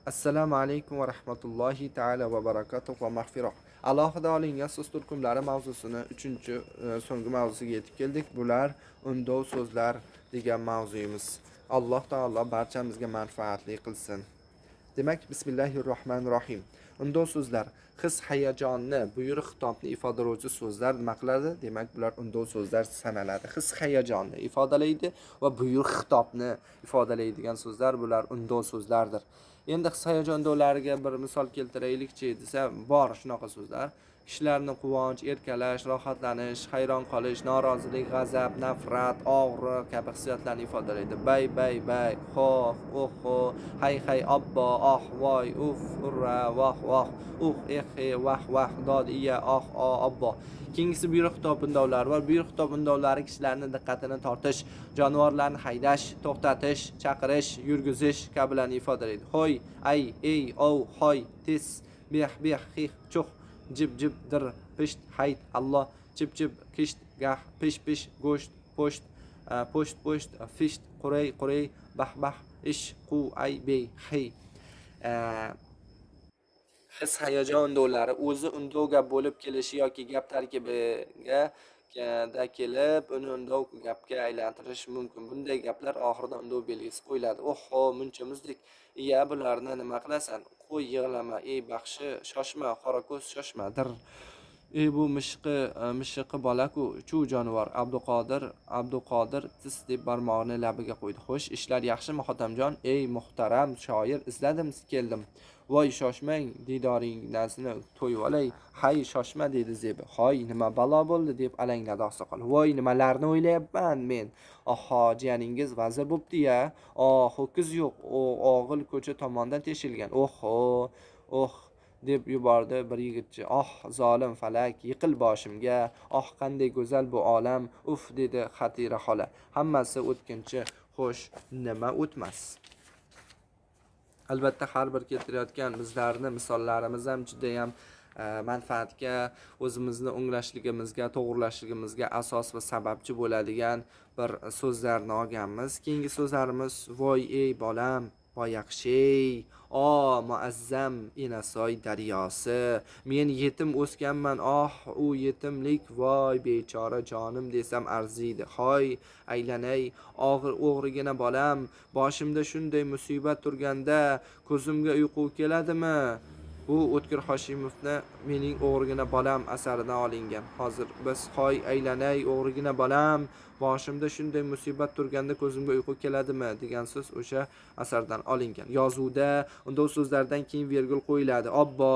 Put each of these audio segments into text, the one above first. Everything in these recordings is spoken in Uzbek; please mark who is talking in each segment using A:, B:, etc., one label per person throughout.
A: Assalomu alaykum va rahmatullohi ta'ala va barakatuh va mag'firoh. Alohida olingan so'z turkumlari mavzusini 3-chi so'nggi mavzusiga yetib keldik. Bular undov so'zlar degan mavzuyimiz. Alloh taolo barchamizga manfaatli qilsin. Demak, bismillahirrohmanirrohim. Undov so'zlar his hayajonni, buyruq xitobni ifodalovchi so'zlar nima qiladi? Demak, bular undov so'zlar sanaladi. His hayajonni ifodalaydi va buyruq xitobni ifodalaydigan so'zlar bular undov so'zlardir. Endi his hayajon undovlariga bir misol keltiraylikchi desa, bor shunaqa so'zlar. Kishilarni quvonch, erkalash, rohatlanish, hayron qolish, norozilik, g'azab, nafrat, og'riq kabi hissiyotlarni ifodalaydi. Bay, xoh, oho, hay, abbo, oh, voy, uf, urra, voh, vah, dod, iya, abbo. Keyingisi buyruq xitob undovlari bor. Buyruq xitob undovlari kishilarning diqqatini tortish, jonivorlarni haydash, to'xtatish, chaqirish, yurgizish kabilarni ifodalaydi. Hoy, ay, ey, ov, hoy, tis, beh, xih, chuh, jib, dir, pisht, hayt, Allah, chip, kisht, gah, pish, go'sht, po'sht, fisht, quray, bah, ish, qu, ay, bey, hey. His hayajon undovlari o'zi undovga bo'lib kelishi yoki gap tarkibiga da kelib, uni undov gapga aylantirish mumkin. Bunday gaplar oxirida undov belgisi qo'yiladi. Oho, munchamizdek. Iya, bularni nima qilasan? Qo'y, yig'lama, ey baxshi, shoshma, qorako'z, shoshma, dir. Bu mishiqi bola-ku, chu jonivor. Abduqodir tis deb barmog'ini labiga qo'ydi. Xo'sh, ishlar yaxshimi, Xotamjon? Ey muhtaram shoir, izladim, keldim. Voy, shoshmang, didoringizni to'yib olay. Hay, shoshma, dedi Zebi. Hoy, nima balo bo'ldi, deb alangladi oqsoqol. Voy, nimalarni o'ylayapman men. Oho, jiyaningiz vazir bo'pti-ya. Ho'kiz yo'q, o'g'il ko'cha tomondan teshilgan. Oh, deb yubordi bir yigitcha. Zolim falak, yiqil boshimga. Qanday go'zal bu olam. Uf, dedi Xatira xola. Hammasi o'tkinchi. Xo'sh, nima o'tmas? Albatta, har bir keltirayotgan bizlarni misollarimiz ham juda ham manfaatga, o'zimizni o'nglashligimizga, to'g'rilashligimizga asos va sababchi bo'ladigan bir so'zlarni olganmiz. Keyingi so'zlarimiz: voy ey bolam, voy yaxshi, muazzam Enasoy daryosi. Men yetim o'sganman, u yetimlik, voy bechora jonim desam arziydi. Hoy, aylanay, o'g'rigina bolam, boshimda shunday musibat turganda ko'zimga uyqu keladimi? Bu O'tkir Hoshimovni Mening o'g'rigina bolam asaridan olingan. Hozir biz hoy aylanay, o'g'rigina bolam, boshimda shunday musibat turganda ko'zimga uyqu keladimi degan so'z o'sha asardan olingan. Yozuvda undov so'zlardan keyin virgul qo'yiladi. Obbo,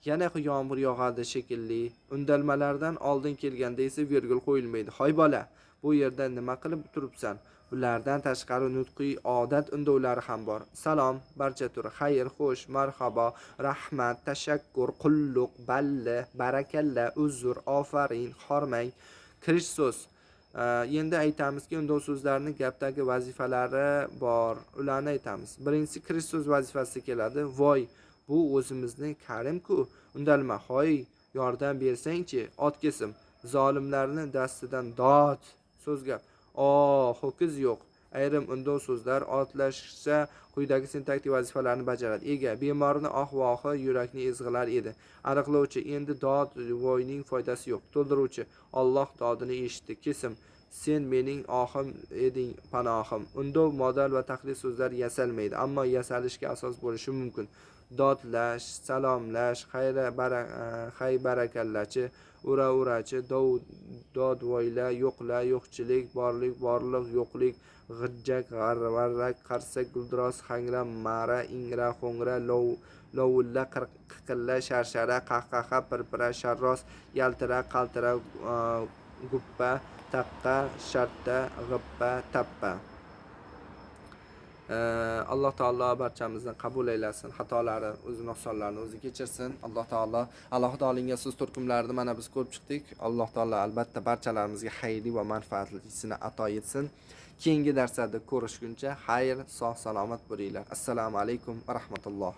A: yana yomg'ir yog'adi shekilli. Undalmalardan oldin kelganda esa virgul qo'yilmaydi. Hoy bola, bu yerda nima qilib turibsan? Bulardan tashqari nutqiy odat undovlari ham bor. Salom, barcha tur, xayr, xo'sh, marhabo, rahmat, tashakkur, qulluq, balli, barakalla, uzr, ofarin, hormang, kirish so'z. Endi aytamizki, undov so'zlarning gapdagi vazifalari bor. Ularni aytamiz. Birinchisi kirish so'z vazifasi keladi. Voy, bu o'zimizning Karim-ku. Undalma, hoy, yordam bersangchi, ot kesim. Zolimlarni dastidan dod. So'zga ho'kiz yo'q. Ayrim undov so'zlar otlashsa quyidagi sintaktik vazifalarni bajaradi. Ega, bemorni vohi yurakni ezg'ilar edi. Aniqlovchi, endi dod voyning foydasi yo'q. To'ldiruvchi, Alloh dodini eshitdi. Kesim, sen mening ohim eding, panohim. Undov modal va tahlil so'zlar yasalmaydi, ammo yasalishga asos bo'lishi mumkin. Dodlash, salomlash, xay barakallachi, urachi, dodvoyla, yo'qla, yo'qchilik, borliq, yo'qlik, g'ijjak, g'arrak, qarsak, guldiroz, hangra, mara, ingra, xo'ngra, lovulla, qiqilla, sharshara, qahqaha, pirpira, sharros, yaltira, qaltira, guppa, taqqa, shartta, g'ippa, tappa. Alloh taolo barchamizni qabul aylasin, xatolari, o'z nuqsonlarini o'zi kechirsin. Alloh taolo alohida olingan so'z turkumlarini mana biz ko'rib chiqdik. Alloh taolo albatta barchalarimizga xayrli va manfaatlisini ato etsin. Keyingi darslarda ko'rishguncha xayr, sog' salomat bo'linglar. Assalomu alaykum va rahmatulloh.